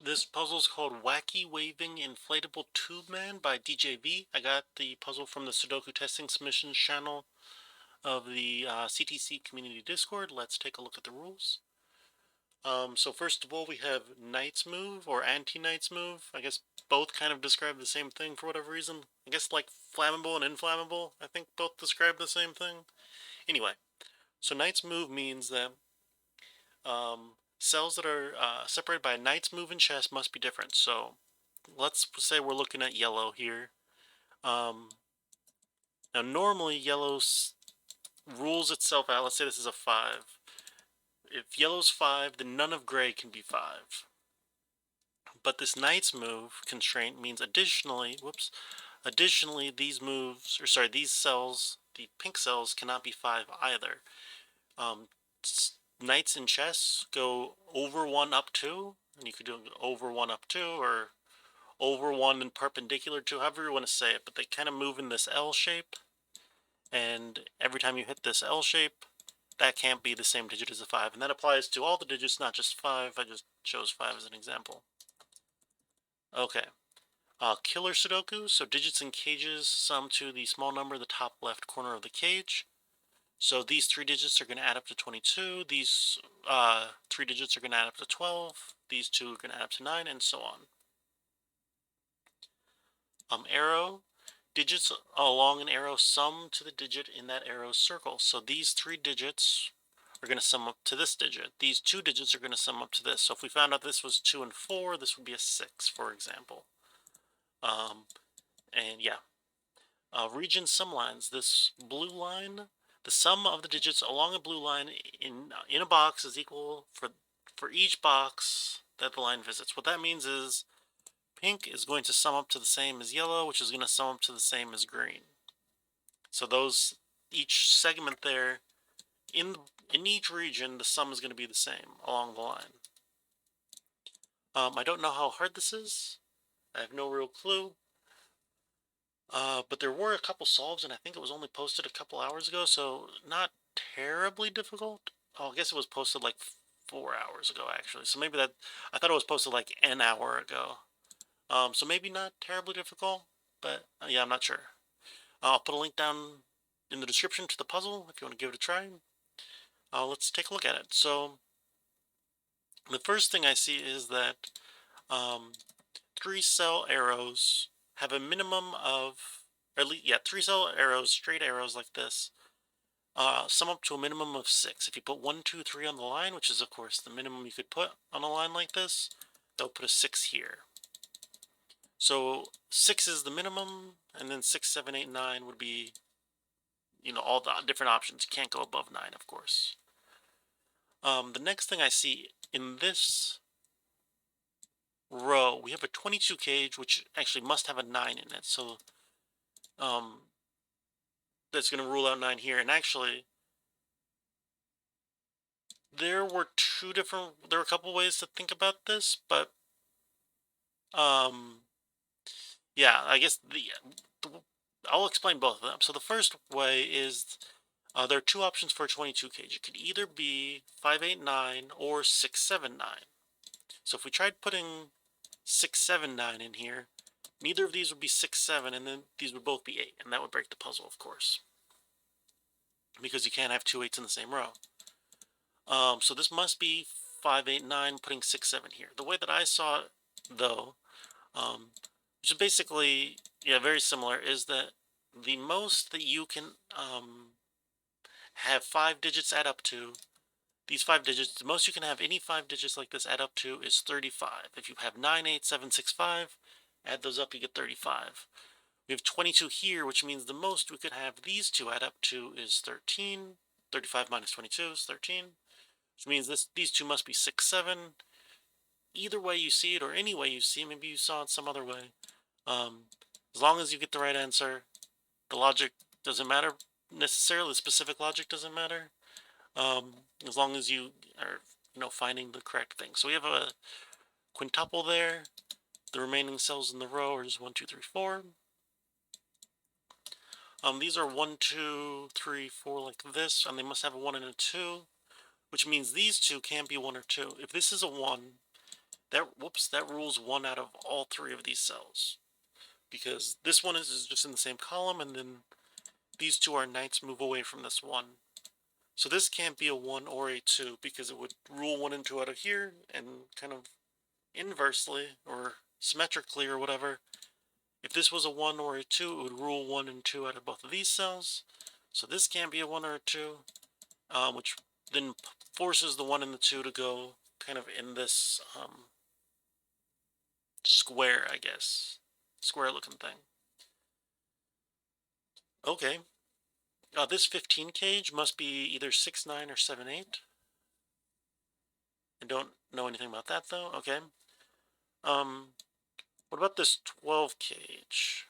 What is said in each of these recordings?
This puzzle is called WackyWavingInflatableTubeMan by DJV. I got the puzzle from the Sudoku testing submissions channel of the CTC community Discord. Let's take a look at the rules. So first of all, we have Knight's Move or Anti-Knight's Move. I guess both kind of describe the same thing for whatever reason. I guess like Flammable and Inflammable, I think both describe the same thing. Anyway, so Knight's Move means that cells that are separated by a Knight's Move and chess must be different. So let's say we're looking at yellow here. Now normally yellow rules itself out. Let's say this is a 5. If yellow's 5, then none of gray can be 5. But this Knight's Move constraint means additionally these moves, or sorry, these cells, the pink cells, cannot be 5 either. Knights in chess go over 1 up 2, and you could do over 1 up 2, or over 1 and perpendicular to, however you want to say it, but they kind of move in this L shape, and every time you hit this L shape, that can't be the same digit as a 5, and that applies to all the digits, not just 5. I just chose 5 as an example. Okay. Killer Sudoku, so digits in cages sum to the small number in the top left corner of the cage. So these 3 digits are going to add up to 22, these 3 digits are going to add up to 12, these 2 are going to add up to 9, and so on. Arrow, digits along an arrow sum to the digit in that arrow's circle. So these 3 digits are going to sum up to this digit. These 2 digits are going to sum up to this. So if we found out this was 2 and 4, this would be a 6, for example. And yeah. Region sum lines. This blue line, the sum of the digits along a blue line in a box is equal for each box that the line visits. What that means is pink is going to sum up to the same as yellow, which is going to sum up to the same as green. So each segment there, in each region, the sum is going to be the same along the line. I don't know how hard this is. I have no real clue. But there were a couple solves, and I think it was only posted a couple hours ago, so not terribly difficult. Oh, I guess it was posted like 4 hours ago, actually. So maybe I thought it was posted like an hour ago. So maybe not terribly difficult, but yeah, I'm not sure. I'll put a link down in the description to the puzzle if you want to give it a try. Let's take a look at it. So the first thing I see is that 3 cell arrows have a minimum of, or at least, yeah, 3 cell arrows, straight arrows like this, sum up to a minimum of 6. If you put 1, 2, 3 on the line, which is of course the minimum you could put on a line like this, they'll put a 6 here. So 6 is the minimum, and then 6, 7, 8, 9 would be, all the different options. You can't go above 9, of course. The next thing I see in this row, we have a 22 cage, which actually must have a 9 in it. So that's going to rule out 9 here. And actually, there were a couple ways to think about this, but yeah, I guess I'll explain both of them. So the first way is there are 2 options for a 22 cage. It could either be 5, 8, 9 or 6, 7, 9. So if we tried putting 6, 7, 9 in here, neither of these would be 6, 7, and then these would both be 8, and that would break the puzzle, of course, because you can't have 2 8s in the same row. So this must be 5, 8, 9, putting 6, 7 here. The way that I saw it, though, which is basically, yeah, very similar, is that the most that you can have 5 digits add up to, these 5 digits, the most you can have any 5 digits like this add up to is 35. If you have 9, 8, 7, 6, 5, add those up, you get 35. We have 22 here, which means the most we could have these 2 add up to is 13. 35 minus 22 is 13, which means these 2 must be 6, 7. Either way you see it, or any way you see it, maybe you saw it some other way. As long as you get the right answer, the logic doesn't matter necessarily. The specific logic doesn't matter. As long as you are, finding the correct thing. So we have a quintuple there. The remaining cells in the row are just 1, 2, 3, 4. These are 1, 2, 3, 4 like this, and they must have a 1 and a 2, which means these 2 can't be 1 or 2. If this is a 1, that rules one out of all three of these cells. Because this one is just in the same column, and then these two are knights move away from this one. So this can't be a 1 or a 2, because it would rule 1 and 2 out of here, and kind of inversely, or symmetrically, or whatever. If this was a 1 or a 2, it would rule 1 and 2 out of both of these cells. So this can't be a 1 or a 2, which then forces the 1 and the 2 to go kind of in this square, I guess. Square looking thing. Okay. This 15 cage must be either 6-9 or 7-8. I don't know anything about that though. Okay. What about this 12 cage?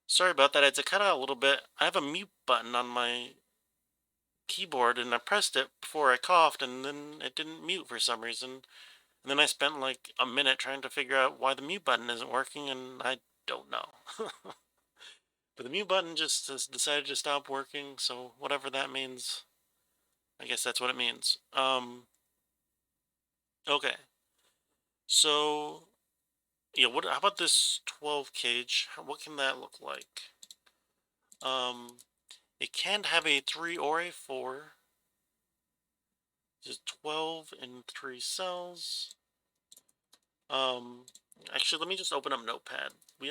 Sorry about that. I had to cut out a little bit. I have a mute button on my keyboard, and I pressed it before I coughed, and then it didn't mute for some reason. And then I spent like a minute trying to figure out why the mute button isn't working, and I don't know. But the mute button just has decided to stop working, so whatever that means, I guess that's what it means. Okay. So, yeah, how about this 12 cage? What can that look like? It can't have a 3 or a 4. Just 12 in 3 cells. Actually, let me just open up Notepad. I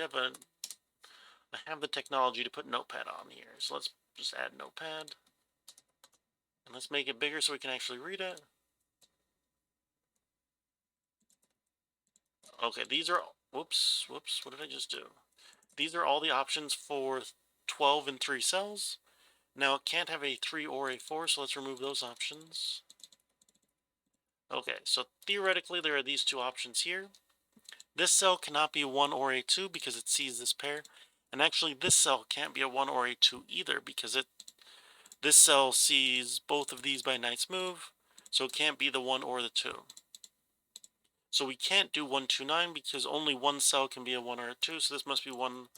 have the technology to put Notepad on here. So let's just add Notepad. And let's make it bigger so we can actually read it. Okay, these are, whoops, what did I just do? These are all the options for 12 in 3 cells. Now it can't have a 3 or a 4, so let's remove those options. Okay, so theoretically there are these two options here. This cell cannot be a 1 or a 2 because it sees this pair. And actually this cell can't be a 1 or a 2 either because this cell sees both of these by knight's move, so it can't be the 1 or the 2. So we can't do 1, 2, 9 because only one cell can be a 1 or a 2, so this must be 1,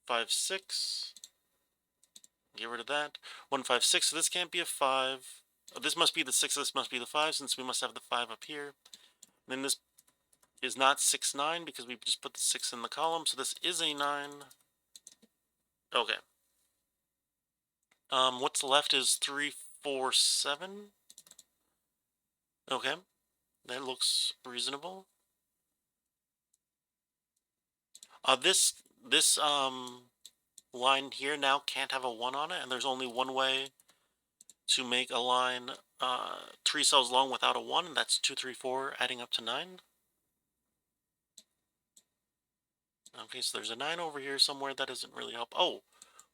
5, 6. Get rid of that. 1, 5, 6, so this can't be a 5. This must be the 6, this must be the 5, since we must have the 5 up here. And then this is not 6, 9 because we just put the 6 in the column, so this is a 9. Okay. What's left is 3, 4, 7. Okay. That looks reasonable. This line here now can't have a 1 on it, and there's only one way to make a line 3 cells long without a 1, and that's 2, 3, 4, adding up to 9. Okay, so there's a 9 over here somewhere. That doesn't really help. Oh,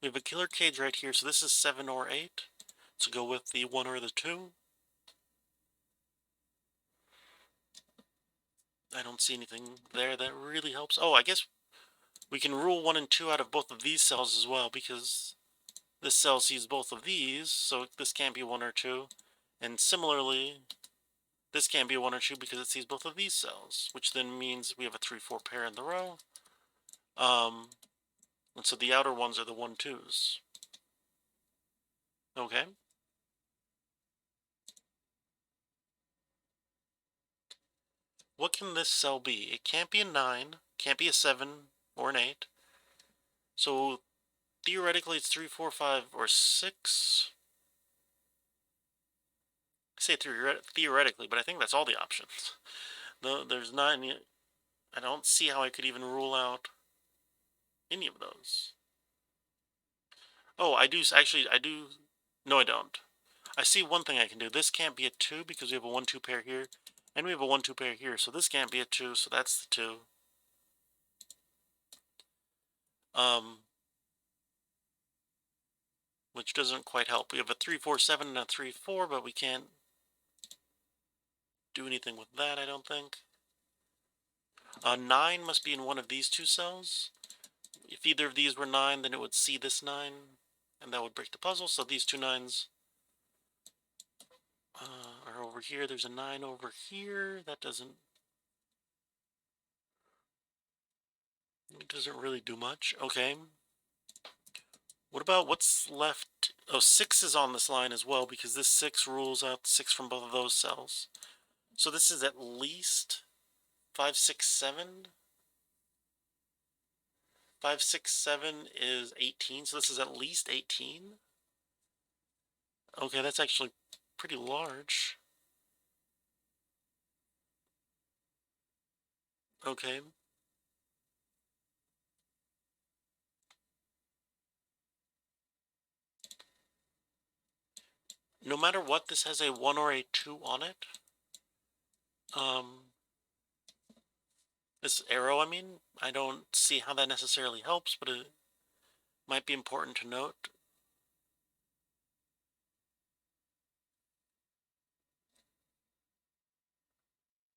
we have a killer cage right here, so this is 7 or 8 to go with the 1 or the 2. I don't see anything there that really helps. Oh, I guess we can rule 1 and 2 out of both of these cells as well, because this cell sees both of these, so this can't be 1 or 2. And similarly, this can't be a 1 or 2 because it sees both of these cells, which then means we have a 3, 4 pair in the row. And so the outer ones are the 1, 2s. Okay. What can this cell be? It can't be a 9, can't be a 7 or an 8. So theoretically it's 3, 4, 5, or 6. I say theoretically, but I think that's all the options. There's not any. I don't see how I could even rule out any of those. Oh, I do. Actually, I do. No, I don't. I see one thing I can do. This can't be a 2 because we have a 1, 2 pair here. And we have a 1, 2 pair here. So this can't be a 2, so that's the 2. Which doesn't quite help. We have a 3, 4, 7 and a 3, 4, but we can't do anything with that, I don't think. 9 must be in one of these two cells. If either of these were 9, then it would see this 9, and that would break the puzzle. So these two 9s are over here. There's a 9 over here. That doesn't really do much. Okay. What about what's left? Oh, 6 is on this line as well, because this 6 rules out 6 from both of those cells. So this is at least 5, 6, 7. 5, 6, 7 is 18, so this is at least 18. Okay, that's actually pretty large. Okay. No matter what, this has a 1 or a 2 on it. This arrow, I mean, I don't see how that necessarily helps, but it might be important to note.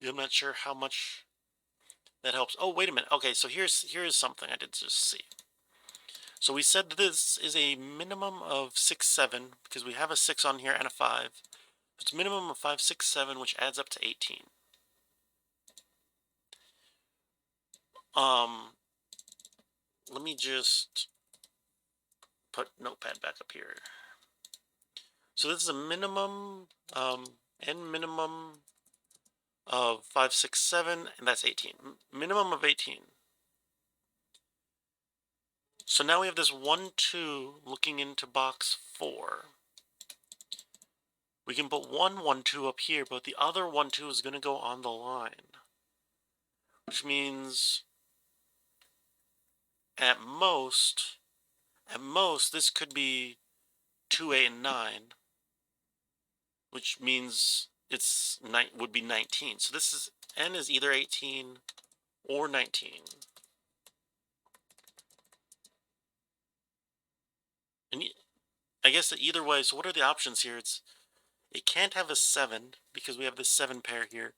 I'm not sure how much that helps. Oh, wait a minute. Okay, so here's something I did just see. So we said this is a minimum of 6, 7, because we have a 6 on here and a 5. It's a minimum of 5, 6, 7, which adds up to 18. Let me just put Notepad back up here. So this is a minimum, and minimum of 5, 6, 7, and that's 18. Minimum of 18. So now we have this 1, 2 looking into box 4. We can put 1, 1, 2 up here, but the other 1, 2 is going to go on the line. Which means at most, this could be 2, 8, and 9. Which means it's would be 19. So this is, n is either 18 or 19. And I guess that either way, so what are the options here? It can't have a 7 because we have this 7 pair here.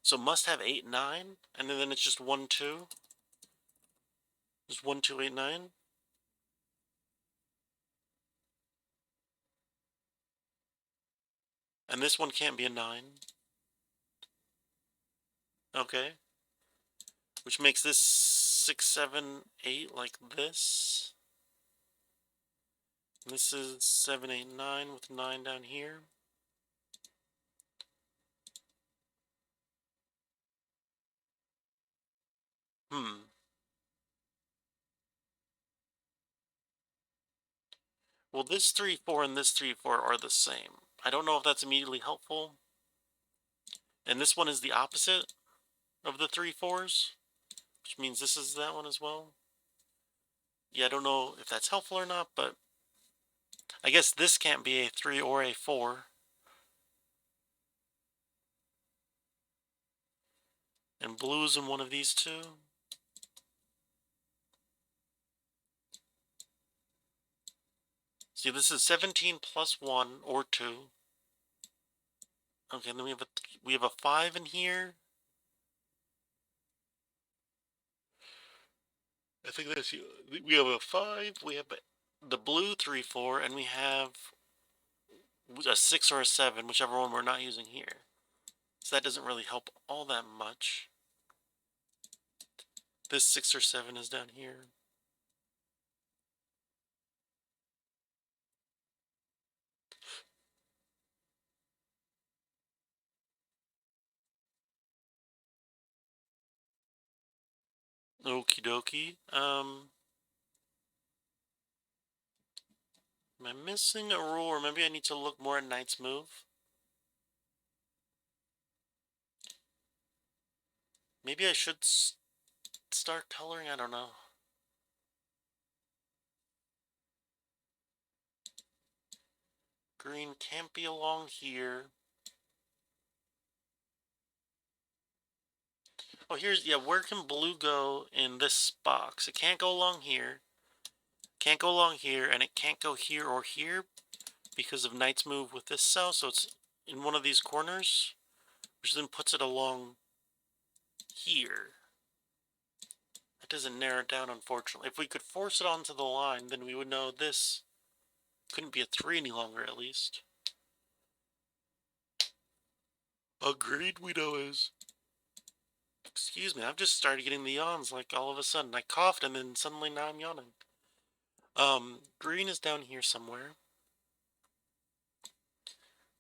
So it must have 8, 9, and then it's just 1, 2. Just 1, 2, 8, 9. And this one can't be a 9. Okay. Which makes this 6, 7, 8 like this. And this is 7, 8, 9 with 9 down here. Well, this 3, 4 and this 3, 4 are the same. I don't know if that's immediately helpful. And this one is the opposite of the 3, 4s, which means this is that one as well. Yeah, I don't know if that's helpful or not, but I guess this can't be a 3 or a 4. And blue is in one of these two. See, this is 17 plus 1 or 2. Okay, and then we have a 5 in here. I think that's, we have a 5, we have the blue 3, 4, and we have a 6 or a 7, whichever one we're not using here. So that doesn't really help all that much. This 6 or 7 is down here. Okie dokie. Am I missing a rule, or maybe I need to look more at Knight's move? Maybe I should start coloring? I don't know. Green can't be along here. Oh, yeah, where can blue go in this box? It can't go along here. Can't go along here, and it can't go here or here because of Knight's move with this cell, so it's in one of these corners, which then puts it along here. That doesn't narrow it down, unfortunately. If we could force it onto the line, then we would know this couldn't be a 3 any longer, at least. Agreed, we know is. Excuse me, I've just started getting the yawns, like, all of a sudden. I coughed, and then suddenly now I'm yawning. Green is down here somewhere.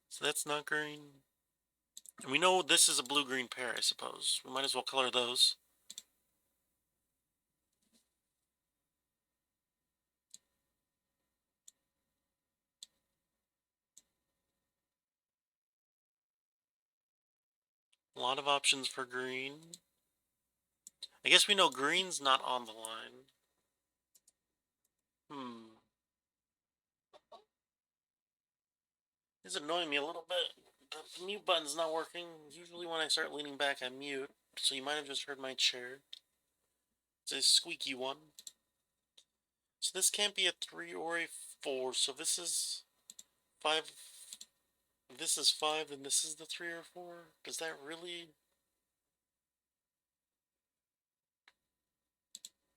So that's not green. And we know this is a blue-green pair, I suppose. We might as well color those. A lot of options for green. I guess we know green's not on the line. It's annoying me a little bit. The mute button's not working. Usually when I start leaning back, I mute. So you might have just heard my chair. It's a squeaky one. So this can't be a 3 or a 4. So this is 5. If this is 5, then this is the 3 or 4. Does that really...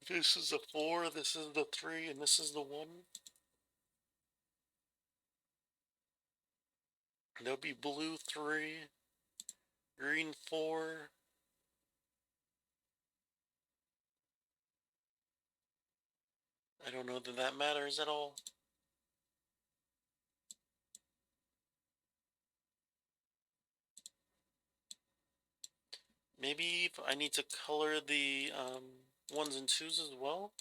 This is the 4, this is the 3, and this is the 1? That would be blue 3, green 4. I don't know that that matters at all. Maybe if I need to color the 1s and 2s as well.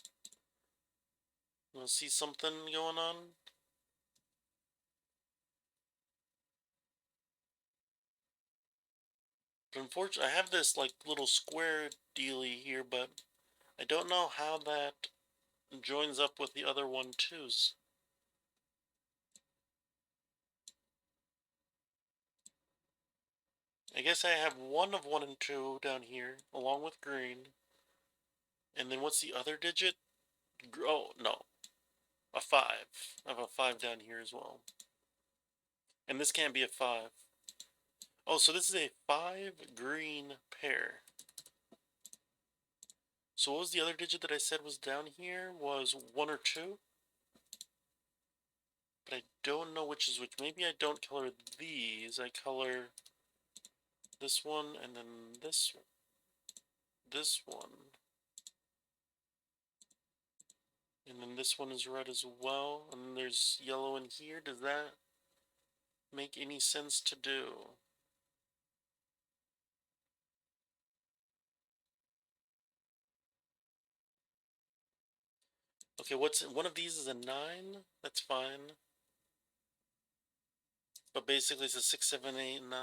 Wanna see something going on? But unfortunately, I have this like little square dealy here, but I don't know how that joins up with the other 1-2s. I guess I have one of 1 and 2 down here, along with green. And then what's the other digit? Oh, no. A 5. I have a 5 down here as well. And this can't be a 5. Oh, so this is a 5 green pair. So what was the other digit that I said was down here? Was 1 or 2? But I don't know which is which. Maybe I don't color these. I color this one and then this one. And then this one is red as well. And then there's yellow in here. Does that make any sense to do? Okay, one of these is a 9? That's fine. But basically it's a 6, 7, 8, 9.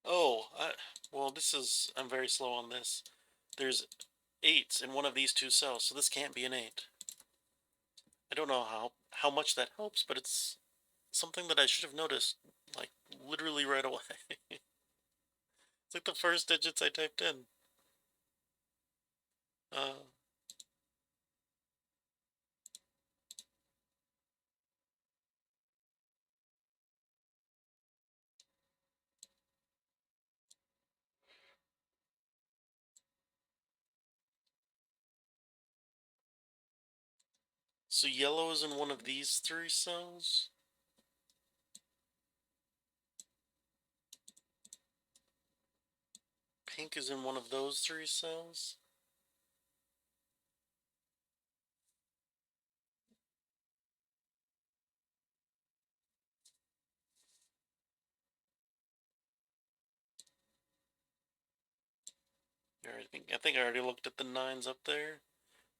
Oh, well, I'm very slow on this. There's 8s in one of these 2 cells, so this can't be an 8. I don't know how much that helps, but it's something that I should have noticed, like, literally right away. It's like the first digits I typed in. Uh, so yellow is in one of these 3 cells. Pink is in one of those 3 cells. I think I already looked at the 9s up there.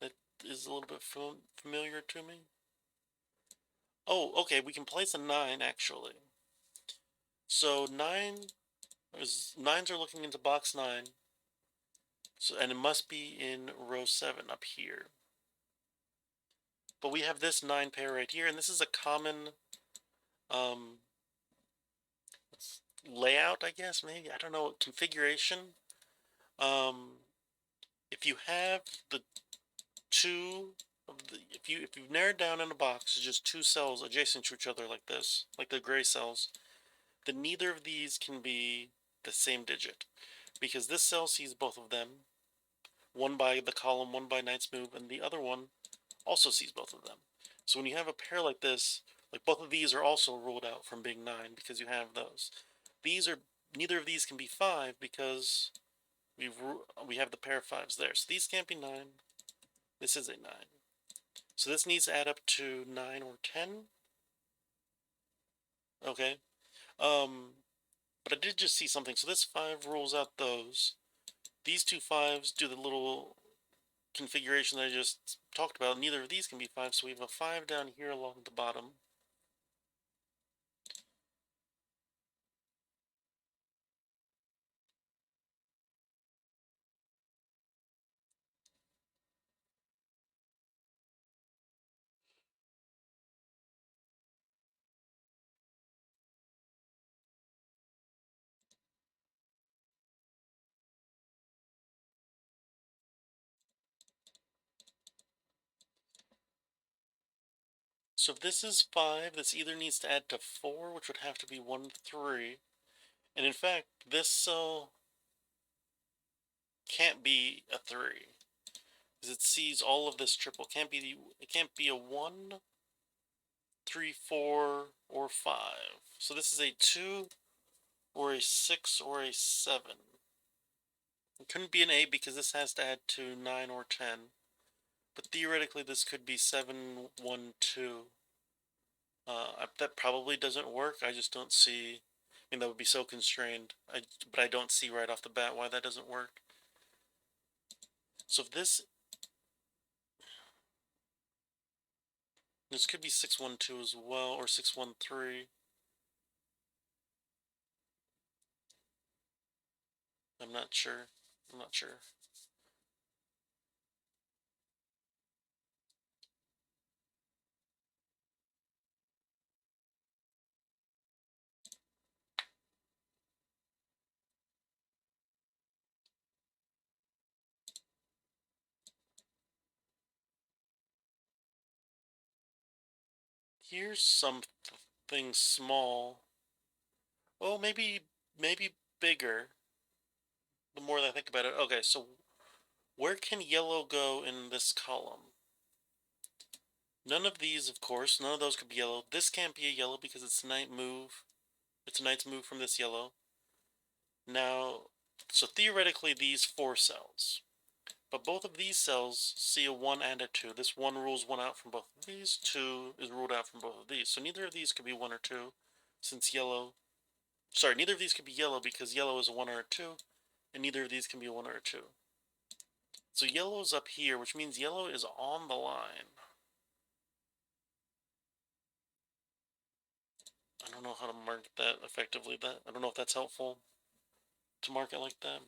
That is a little bit familiar to me. Oh, okay, we can place a 9 actually. So 9s are looking into box 9. So, and it must be in row 7 up here. But we have this 9 pair right here, and this is a common um, layout, I guess, maybe. I don't know, configuration. If you have the two of the, if you've narrowed down in a box to just 2 cells adjacent to each other like this, like the gray cells, then neither of these can be the same digit, because this cell sees both of them, one by the column, one by knight's move, and the other one also sees both of them. So when you have a pair like this, like both of these are also ruled out from being 9 because you have those. Neither of these can be 5 because we have the pair of 5s there. So these can't be 9. This is a 9. So this needs to add up to 9 or 10. Okay. But I did just see something. So this 5 rules out those. These two 5s do the little configuration that I just talked about. Neither of these can be 5, so we have a 5 down here along the bottom. So if this is 5, this either needs to add to 4, which would have to be 1, 3. And in fact, this cell can't be a 3. Because it sees all of this triple. It can't be a 1, 3, 4, or 5. So this is a 2, or a 6, or a 7. It couldn't be an 8 because this has to add to 9 or 10. But theoretically, this could be 7, 1, 2. That probably doesn't work. I just don't see. I mean, that would be so constrained. But I don't see right off the bat why that doesn't work. So if this could be 612 as well, or 613. I'm not sure. I'm not sure. Here's something small. Oh, maybe bigger. The more that I think about it. Okay, so where can yellow go in this column? None of these, of course. None of those could be yellow. This can't be a yellow because it's a night move. It's a knight's move from this yellow. Now, so theoretically these 4 cells. But both of these cells see a 1 and a 2. This 1 rules 1 out from both of these. 2 is ruled out from both of these. So neither of these could be 1 or 2, since yellow... Sorry, neither of these could be yellow because yellow is a 1 or a 2, and neither of these can be a 1 or a 2. So yellow's up here, which means yellow is on the line. I don't know how to mark that effectively. I don't know if that's helpful to mark it like that.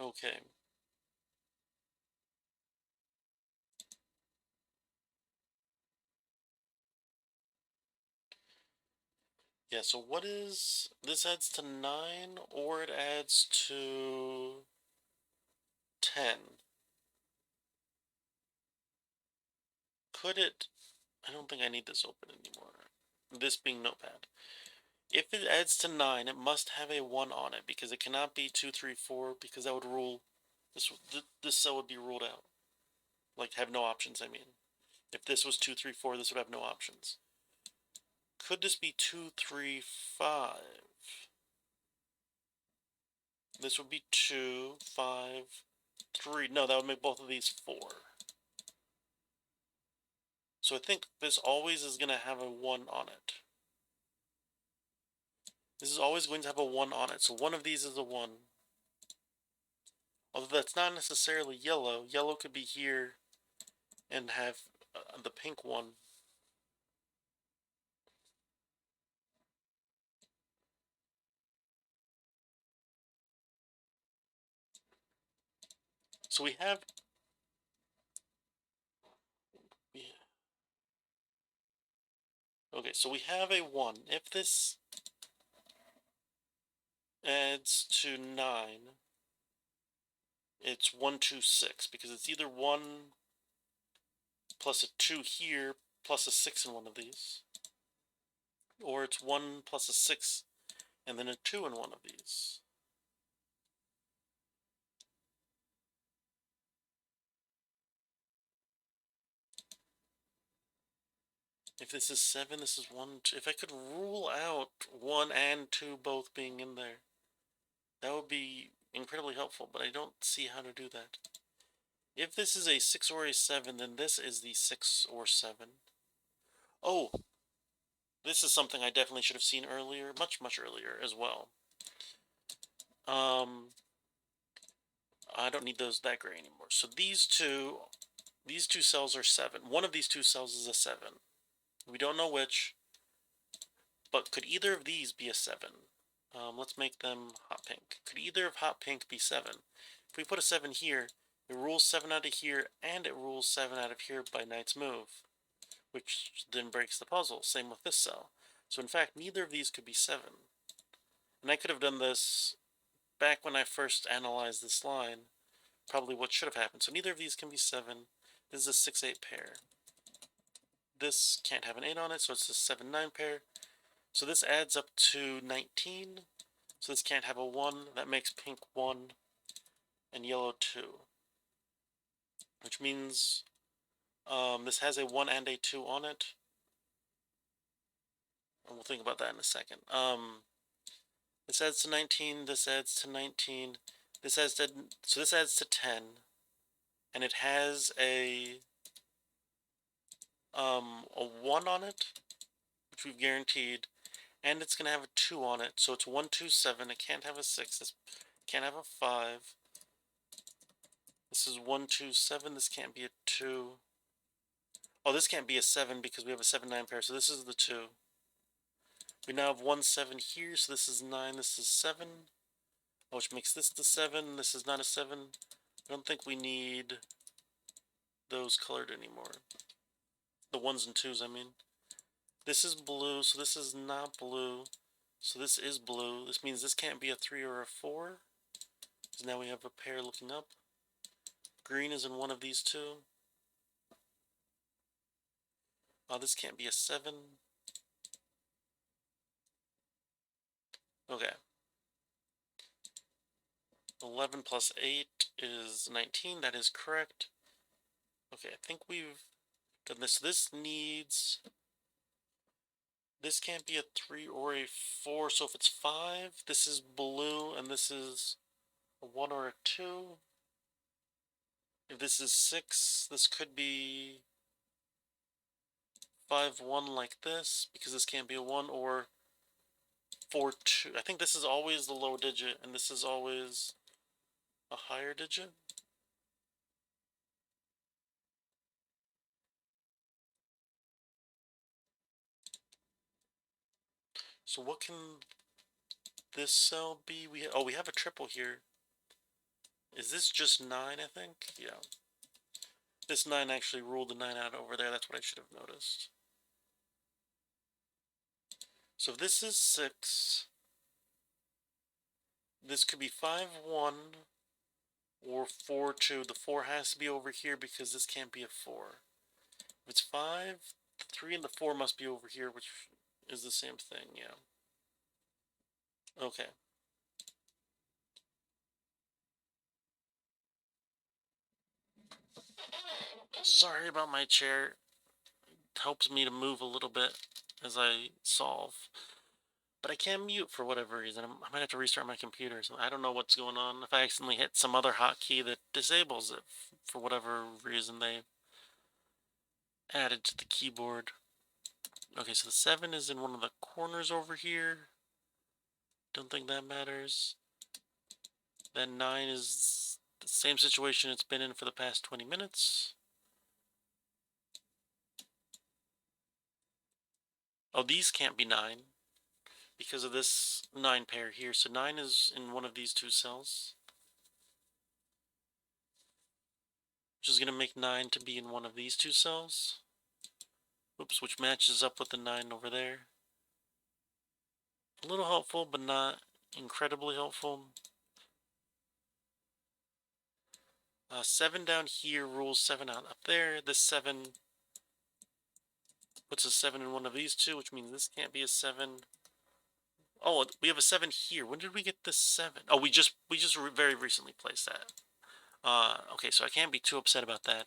Okay. Yeah, so what is... This adds to 9, or it adds to 10. Could it... I don't think I need this open anymore. This being Notepad. If it adds to 9, it must have a 1 on it, because it cannot be 2, 3, 4, because that would rule... This cell would be ruled out. Like, have no options, I mean. If this was 2, 3, 4, this would have no options. Could this be 2, 3, 5? This would be 2, 5, 3. No, that would make both of these 4. So I think this always is going to have a 1 on it. This is always going to have a 1 on it. So one of these is a 1. Although that's not necessarily yellow. Yellow could be here and have the pink one. So we have... Okay, so we have a 1. If this adds to 9, it's 1, 2, 6, because it's either 1 plus a 2 here plus a 6 in one of these, or it's 1 plus a 6 and then a 2 in one of these. If this is 7, this is 1, 2. If I could rule out 1 and 2 both being in there, that would be incredibly helpful, but I don't see how to do that. If this is a 6 or a 7, then this is the 6 or 7. Oh! This is something I definitely should have seen earlier, much earlier as well. I don't need that gray anymore. So these two cells are 7. One of these two cells is a 7. We don't know which, but could either of these be a 7? Let's make them hot pink. Could either of hot pink be 7? If we put a 7 here, it rules 7 out of here, and it rules 7 out of here by knight's move, which then breaks the puzzle. Same with this cell. So in fact, neither of these could be 7. And I could have done this back when I first analyzed this line. Probably what should have happened. So neither of these can be 7. This is a 6-8 pair. This can't have an 8 on it, so it's a 7-9 pair. So this adds up to 19. So this can't have a 1. That makes pink 1 and yellow 2. Which means this has a 1 and a 2 on it. And we'll think about that in a second. This adds to 19, this adds to 19, this adds to, so this adds to 10. And it has a 1 on it, which we've guaranteed. And it's going to have a 2 on it, so it's 1, 2, 7. It can't have a 6. This can't have a 5. This is 1, 2, 7. This can't be a 2. Oh, this can't be a 7 because we have a 7-9 pair, so this is the 2. We now have 1, 7 here, so this is 9. This is 7. Which makes this the 7. This is not a 7. I don't think we need those colored anymore. The 1s and 2s, I mean. This is blue, so this is not blue. So this is blue. This means this can't be a 3 or a 4. Because now we have a pair looking up. Green is in one of these two. This can't be a 7. Okay. 11 plus 8 is 19. That is correct. Okay, I think we've done this. This needs... This can't be a 3 or a 4, so if it's 5, this is blue, and this is a 1 or a 2. If this is 6, this could be 5, 1 like this, because this can't be a 1, or 4, 2. I think this is always the low digit, and this is always a higher digit. So what can this cell be? We have a triple here. Is this just 9, I think? Yeah. This 9 actually ruled the 9 out over there. That's what I should have noticed. So if this is 6, this could be 5, 1, or 4, 2. The 4 has to be over here because this can't be a 4. If it's 5, the 3 and the 4 must be over here, which is the same thing, yeah. Okay. Sorry about my chair. It helps me to move a little bit as I solve. But I can't mute for whatever reason. I might have to restart my computer. So I don't know what's going on. If I accidentally hit some other hotkey that disables it for whatever reason they added to the keyboard. Okay, so the 7 is in one of the corners over here. Don't think that matters. Then 9 is the same situation it's been in for the past 20 minutes. Oh, these can't be 9 because of this 9 pair here. So 9 is in one of these two cells, which is going to make 9 to be in one of these two cells. Oops, which matches up with the 9 over there. A little helpful, but not incredibly helpful. 7 down here rules 7 out up there. This 7 puts a 7 in one of these two, which means this can't be a 7. Oh, we have a 7 here. When did we get this 7? Oh, we just very recently placed that. Okay, so I can't be too upset about that.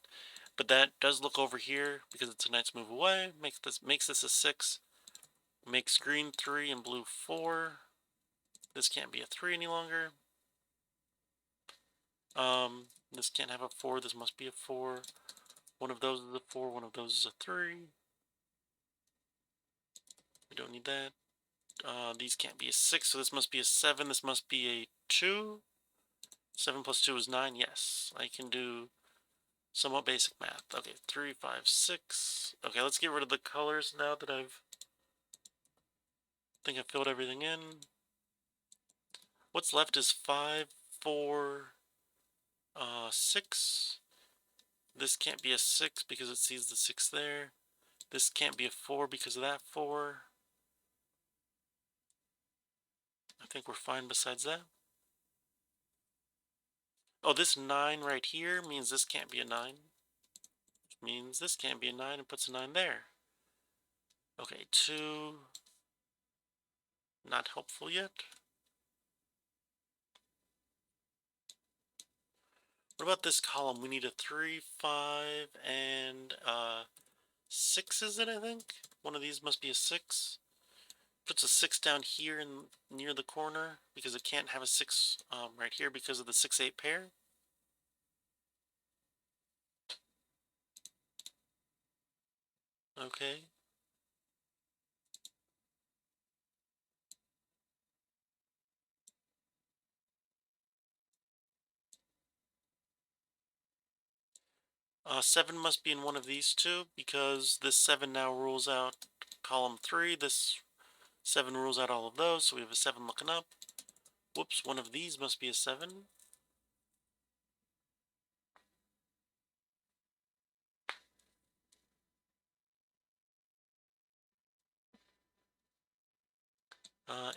But that does look over here because it's a knight's move away. Makes this a 6. Makes green 3 and blue 4. This can't be a 3 any longer. This can't have a 4. This must be a 4. One of those is a 4. One of those is a 3. We don't need that. These can't be a 6, so this must be a 7. This must be a 2. 7 plus 2 is 9. Yes, I can do somewhat basic math. Okay, 3, 5, 6. Okay, let's get rid of the colors now that I think I've filled everything in. What's left is 5, 4, 6. This can't be a 6 because it sees the 6 there. This can't be a 4 because of that 4. I think we're fine besides that. Oh, this 9 right here means this can't be a 9. Which means this can't be a 9 and puts a 9 there. Okay, 2. Not helpful yet. What about this column? We need a 3, 5, and 6, is it, I think? One of these must be a 6. Puts a 6 down here near the corner because it can't have a 6 right here because of the 6-8 pair. Okay. Seven must be in one of these two because this 7 now rules out column 3. This 7 rules out all of those, so we have a 7 looking up. Whoops, one of these must be a 7.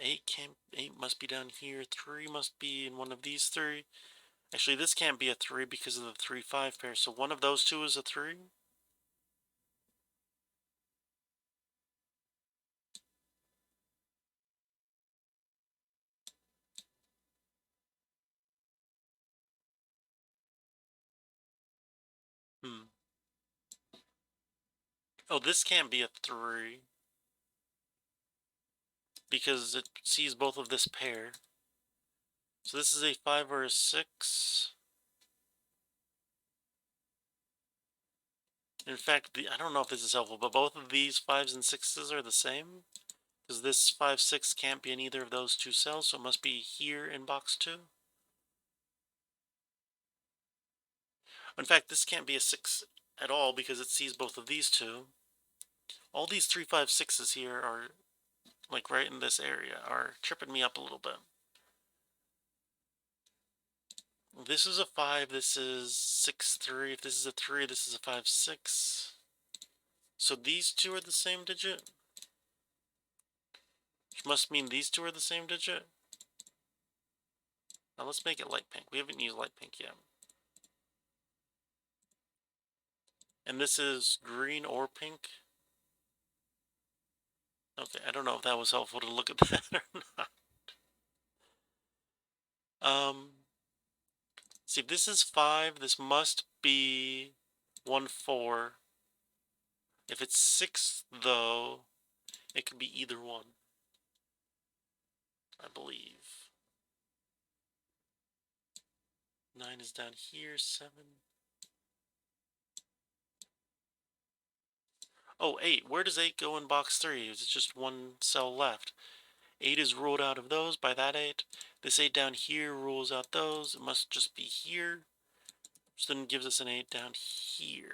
Eight must be down here. 3 must be in one of these 3. Actually, this can't be a 3 because of the 3-5 pair, so one of those two is a 3. Oh, this can't be a 3 because it sees both of this pair. So this is a 5 or a 6. In fact, I don't know if this is helpful, but both of these 5s and 6s are the same. Because this 5, 6 can't be in either of those two cells, so it must be here in box 2. In fact, this can't be a 6 at all because it sees both of these two. All these 3, 5, 6s here are, like right in this area, are tripping me up a little bit. This is a 5, this is 6, 3. If this is a 3, this is a 5, 6. So these two are the same digit? Which must mean these two are the same digit? Now let's make it light pink. We haven't used light pink yet. And this is green or pink? Okay, I don't know if that was helpful to look at that or not. See, if this is 5, this must be 1, 4. If it's 6, though, it could be either one, I believe. 9 is down here, 7. Oh, 8. Where does 8 go in box 3? It's just one cell left. 8 is ruled out of those by that 8. This 8 down here rules out those. It must just be here. Which then gives us an 8 down here.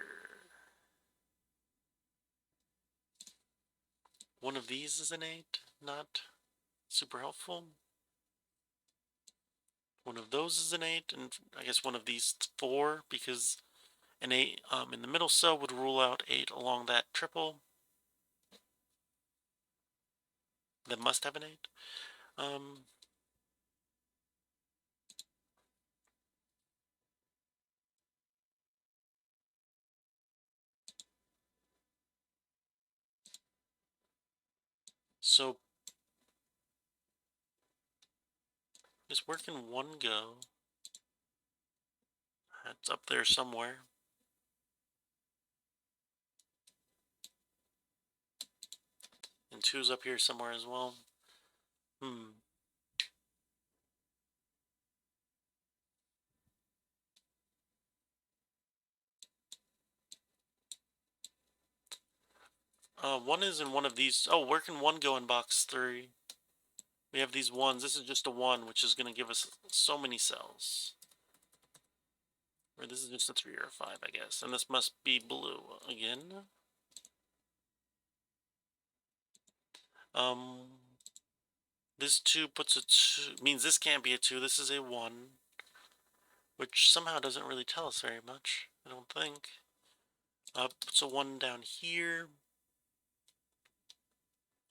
One of these is an 8. Not super helpful. One of those is an 8, and I guess one of these 4, because an 8 in the middle cell would rule out 8 along that triple. That must have an 8. So just work in one go. It's up there somewhere. 2's up here somewhere as well. One is in one of these. Oh, where can one go in box 3? We have these ones. This is just a 1, which is going to give us so many cells. Or this is just a 3 or a 5, I guess. And this must be blue again. This 2 puts a 2, means this can't be a 2. This is a 1, which somehow doesn't really tell us very much, I don't think. Puts a 1 down here.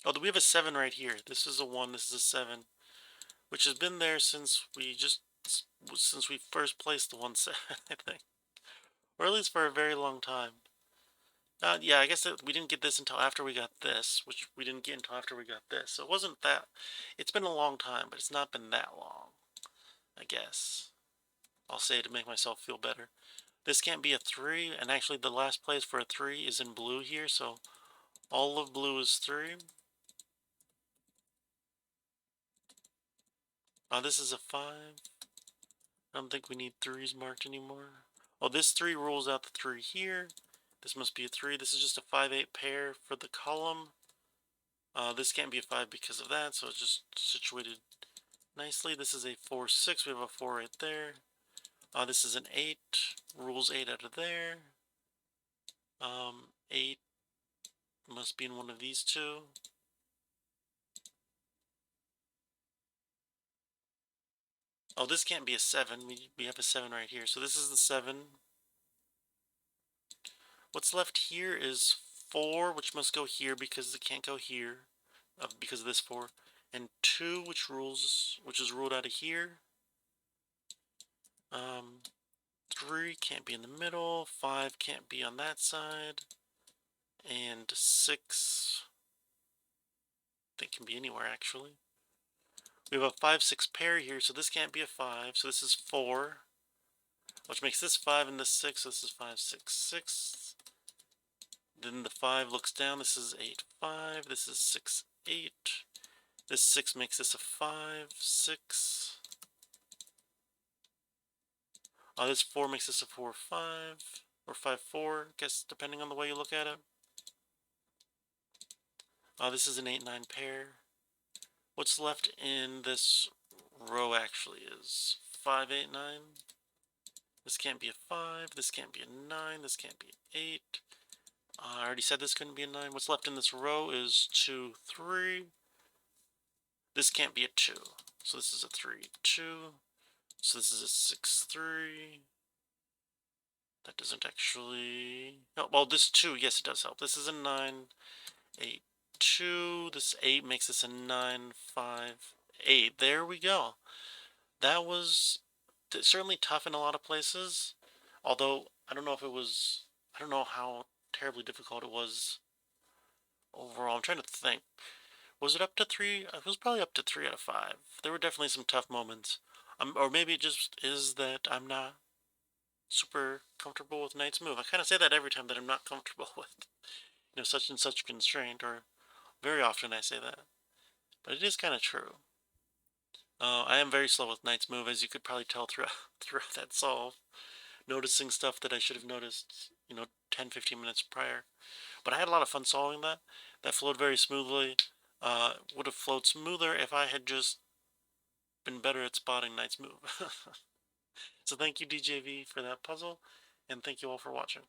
Oh, we have a 7 right here. This is a 1, this is a 7, which has been there since we first placed the 1 7, I think. Or at least for a very long time. Yeah, I guess we didn't get this until after we got this, which we didn't get until after we got this. So it wasn't that... It's been a long time, but it's not been that long, I guess. I'll say to make myself feel better. This can't be a 3, and actually the last place for a 3 is in blue here, so all of blue is 3. This is a 5. I don't think we need 3's marked anymore. Oh, this 3 rules out the 3 here. This must be a 3. This is just a 5-8 pair for the column. This can't be a 5 because of that, so it's just situated nicely. This is a 4-6. We have a 4 right there. This is an 8. Rules 8 out of there. 8 must be in one of these 2. Oh, this can't be a 7. We have a 7 right here. So this is the 7. What's left here is 4, which must go here because it can't go here because of this 4. And 2, which is ruled out of here. 3 can't be in the middle. 5 can't be on that side. And 6, I think, can be anywhere, actually. We have a 5-6 pair here, so this can't be a 5. So this is 4, which makes this 5 and this 6. So this is 5, 6, 6. Then the 5 looks down. This is 8, 5. This is 6, 8. This 6 makes this a 5, 6. This 4 makes this a 4, 5. Or 5, 4, I guess, depending on the way you look at it. This is an 8, 9 pair. What's left in this row actually is 5, 8, 9. This can't be a 5. This can't be a 9. This can't be an 8. I already said this couldn't be a 9. What's left in this row is 2, 3. This can't be a 2. So this is a 3, 2. So this is a 6, 3. That doesn't actually... Oh, well, this 2, yes, it does help. This is a 9, 8, 2. This 8 makes this a 9, 5, 8. There we go. That was certainly tough in a lot of places. Although, I don't know if it was... I don't know how terribly difficult it was overall. I'm trying to think. Was it up to 3? It was probably up to 3 out of 5. There were definitely some tough moments. Or maybe it just is that I'm not super comfortable with Knight's Move. I kind of say that every time that I'm not comfortable with, such and such constraint, or very often I say that. But it is kind of true. I am very slow with Knight's Move, as you could probably tell throughout that solve. Noticing stuff that I should have noticed, 10, 15 minutes prior. But I had a lot of fun solving that. That flowed very smoothly. Would have flowed smoother if I had just been better at spotting Knight's Move. So thank you, DJV, for that puzzle, and thank you all for watching.